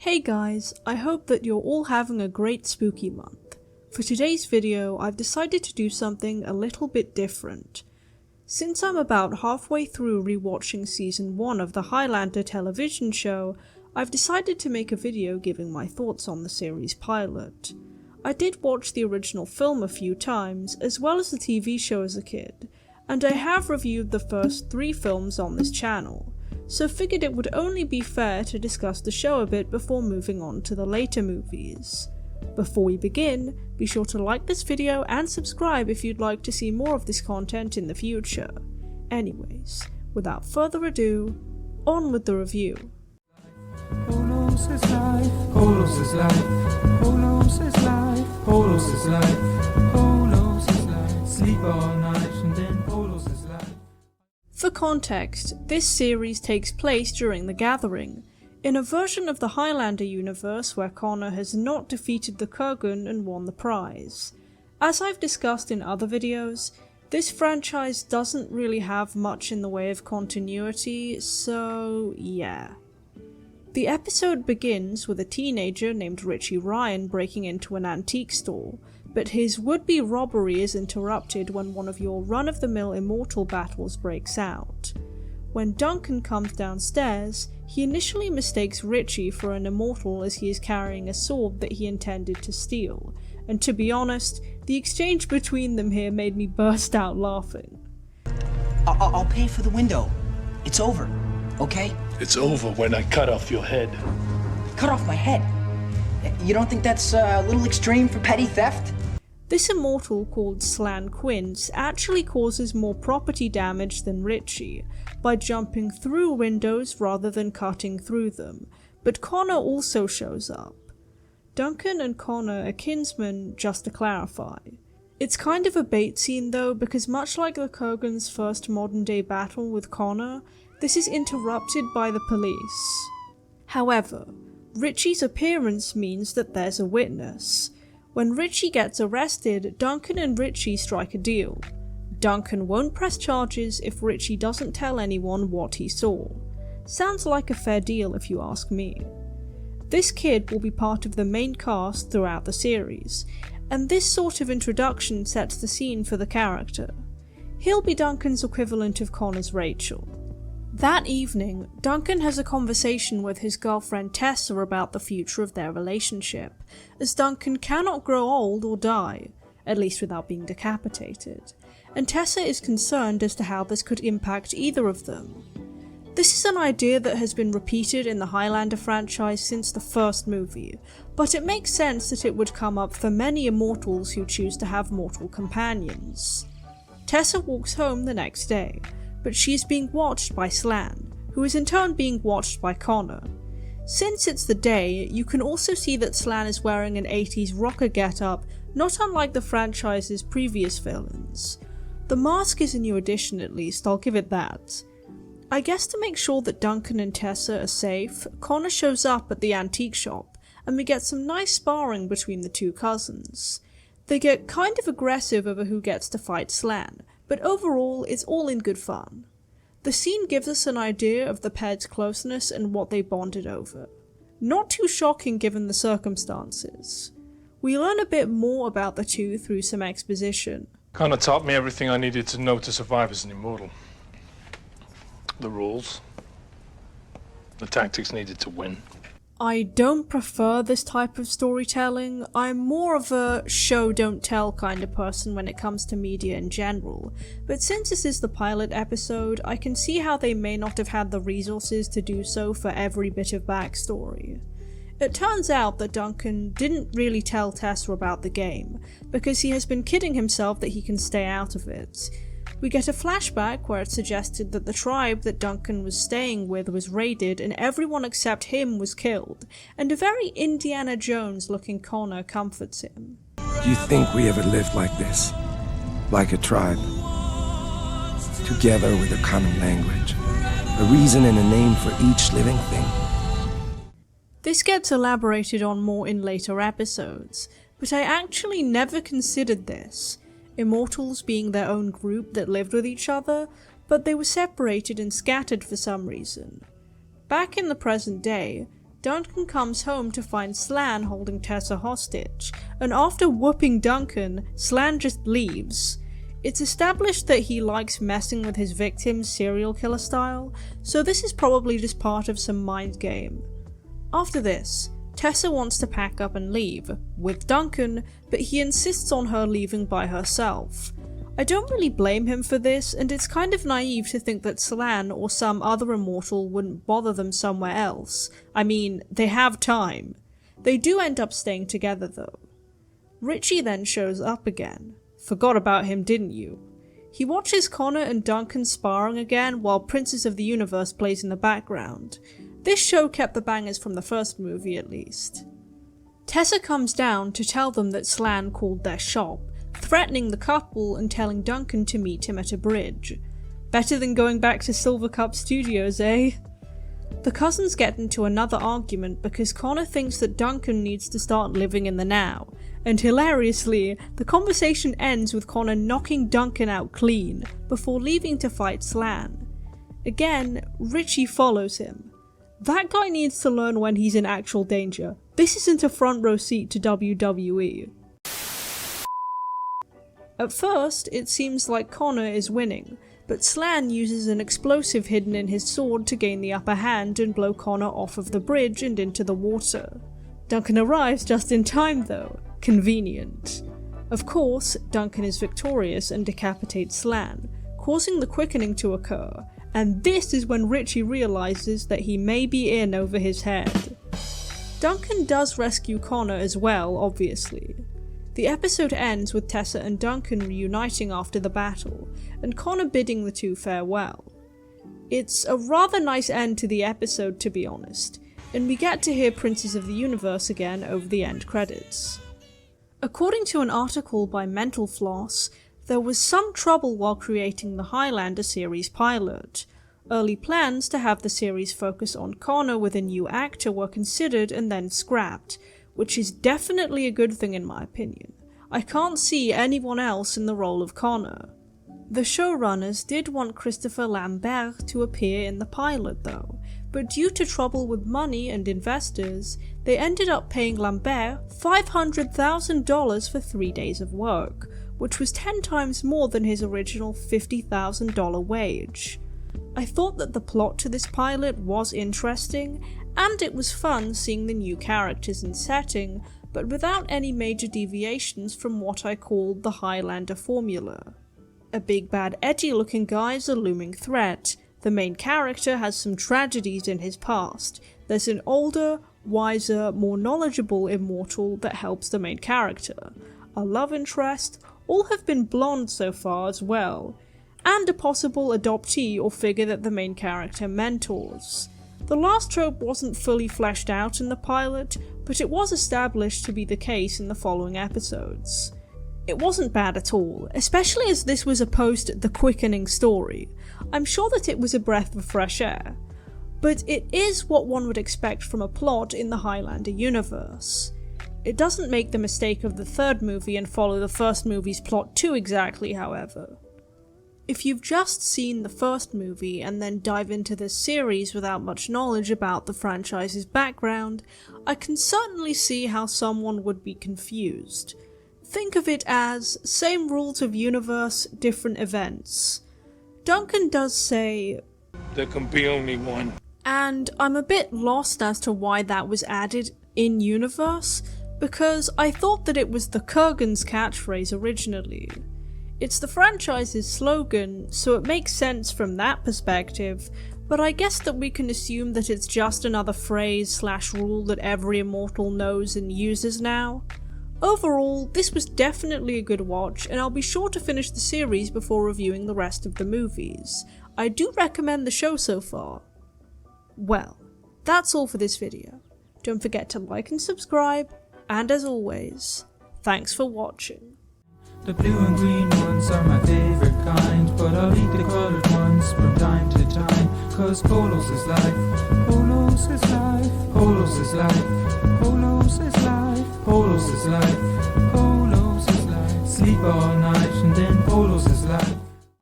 Hey guys, I hope that you're all having a great spooky month. For today's video, I've decided to do something a little bit different. Since I'm about halfway through rewatching season 1 of the Highlander television show, I've decided to make a video giving my thoughts on the series pilot. I did watch the original film a few times, as well as the TV show as a kid, and I have reviewed the first 3 films on this channel, so figured it would only be fair to discuss the show a bit before moving on to the later movies. Before we begin, be sure to like this video and subscribe if you'd like to see more of this content in the future. Anyways, without further ado, on with the review. Polos is life, Polos is life, Polos is life, Polos is life, Polos is life, sleep all night and then Polos is life. For context, this series takes place during The Gathering, in a version of the Highlander universe where Connor has not defeated the Kurgan and won the prize. As I've discussed in other videos, this franchise doesn't really have much in the way of continuity, so yeah. The episode begins with a teenager named Richie Ryan breaking into an antique store, but his would-be robbery is interrupted when one of your run-of-the-mill immortal battles breaks out. When Duncan comes downstairs, he initially mistakes Richie for an immortal as he is carrying a sword that he intended to steal, and to be honest, the exchange between them here made me burst out laughing. I'll pay for the window. It's over, okay? It's over when I cut off your head. Cut off my head? You don't think that's a little extreme for petty theft? This immortal called Slan Quince actually causes more property damage than Richie, by jumping through windows rather than cutting through them, but Connor also shows up. Duncan and Connor are kinsmen, just to clarify. It's kind of a bait scene though, because much like the Kurgan's first modern day battle with Connor, this is interrupted by the police. However, Richie's appearance means that there's a witness. When Richie gets arrested, Duncan and Richie strike a deal. Duncan won't press charges if Richie doesn't tell anyone what he saw. Sounds like a fair deal if you ask me. This kid will be part of the main cast throughout the series, and this sort of introduction sets the scene for the character. He'll be Duncan's equivalent of Connor's Rachel. That evening, Duncan has a conversation with his girlfriend Tessa about the future of their relationship, as Duncan cannot grow old or die, at least without being decapitated, and Tessa is concerned as to how this could impact either of them. This is an idea that has been repeated in the Highlander franchise since the first movie, but it makes sense that it would come up for many immortals who choose to have mortal companions. Tessa walks home the next day, but she is being watched by Slan, who is in turn being watched by Connor. Since it's the day, you can also see that Slan is wearing an 80s rocker getup, not unlike the franchise's previous villains. The mask is a new addition at least, I'll give it that. I guess to make sure that Duncan and Tessa are safe, Connor shows up at the antique shop, and we get some nice sparring between the two cousins. They get kind of aggressive over who gets to fight Slan, but overall it's all in good fun. The scene gives us an idea of the pair's closeness and what they bonded over. Not too shocking given the circumstances. We learn a bit more about the two through some exposition. Connor taught me everything I needed to know to survive as an immortal. The rules. The tactics needed to win. I don't prefer this type of storytelling. I'm more of a show don't tell kind of person when it comes to media in general, but since this is the pilot episode, I can see how they may not have had the resources to do so for every bit of backstory. It turns out that Duncan didn't really tell Tessa about the game, because he has been kidding himself that he can stay out of it. We get a flashback where it's suggested that the tribe that Duncan was staying with was raided and everyone except him was killed, and a very Indiana Jones looking Connor comforts him. Do you think we ever lived like this? Like a tribe? Together with a common language, a reason and a name for each living thing. This gets elaborated on more in later episodes, but I actually never considered this. Immortals being their own group that lived with each other, but they were separated and scattered for some reason. Back in the present day, Duncan comes home to find Slan holding Tessa hostage, and after whooping Duncan, Slan just leaves. It's established that he likes messing with his victims serial killer style, so this is probably just part of some mind game. After this, Tessa wants to pack up and leave, with Duncan, but he insists on her leaving by herself. I don't really blame him for this, and it's kind of naive to think that Slan or some other immortal wouldn't bother them somewhere else. I mean, they have time. They do end up staying together though. Richie then shows up again. Forgot about him, didn't you? He watches Connor and Duncan sparring again while Princes of the Universe plays in the background. This show kept the bangers from the first movie at least. Tessa comes down to tell them that Slan called their shop, threatening the couple and telling Duncan to meet him at a bridge. Better than going back to Silvercup Studios, eh? The cousins get into another argument because Connor thinks that Duncan needs to start living in the now, and hilariously, the conversation ends with Connor knocking Duncan out clean before leaving to fight Slan. Again, Richie follows him. That guy needs to learn when he's in actual danger. This isn't a front row seat to WWE. At first, it seems like Connor is winning, but Slan uses an explosive hidden in his sword to gain the upper hand and blow Connor off of the bridge and into the water. Duncan arrives just in time though. Convenient. Of course, Duncan is victorious and decapitates Slan, causing the quickening to occur, and this is when Richie realizes that he may be in over his head. Duncan does rescue Connor as well, obviously. The episode ends with Tessa and Duncan reuniting after the battle, and Connor bidding the two farewell. It's a rather nice end to the episode, to be honest, and we get to hear Princes of the Universe again over the end credits. According to an article by Mental Floss, there was some trouble while creating the Highlander series pilot. Early plans to have the series focus on Connor with a new actor were considered and then scrapped, which is definitely a good thing in my opinion. I can't see anyone else in the role of Connor. The showrunners did want Christopher Lambert to appear in the pilot though, but due to trouble with money and investors, they ended up paying Lambert $500,000 for 3 days of work, which was 10 times more than his original $50,000 wage. I thought that the plot to this pilot was interesting, and it was fun seeing the new characters and setting, but without any major deviations from what I called the Highlander formula. A big bad edgy looking guy is a looming threat, the main character has some tragedies in his past, there's an older, wiser, more knowledgeable immortal that helps the main character, a love interest, all have been blonde so far as well, and a possible adoptee or figure that the main character mentors. The last trope wasn't fully fleshed out in the pilot, but it was established to be the case in the following episodes. It wasn't bad at all, especially as this was a post-The Quickening story. I'm sure that it was a breath of fresh air. But it is what one would expect from a plot in the Highlander universe. It doesn't make the mistake of the third movie and follow the first movie's plot too exactly, however. If you've just seen the first movie and then dive into this series without much knowledge about the franchise's background, I can certainly see how someone would be confused. Think of it as same rules of universe, different events. Duncan does say, "There can be only one." And I'm a bit lost as to why that was added in universe, because I thought that it was the Kurgan's catchphrase originally. It's the franchise's slogan, so it makes sense from that perspective, but I guess that we can assume that it's just another phrase/rule that every immortal knows and uses now. Overall, this was definitely a good watch, and I'll be sure to finish the series before reviewing the rest of the movies. I do recommend the show so far. Well, that's all for this video. Don't forget to like and subscribe, and as always, thanks for watching. The blue and green ones are my favorite kind, but I'll eat the colored ones from time to time, 'cause Polos is life, Polos is life, Polos is life, Polos is life, Polos is life, Polos is life. Sleep all night and then Polos is life.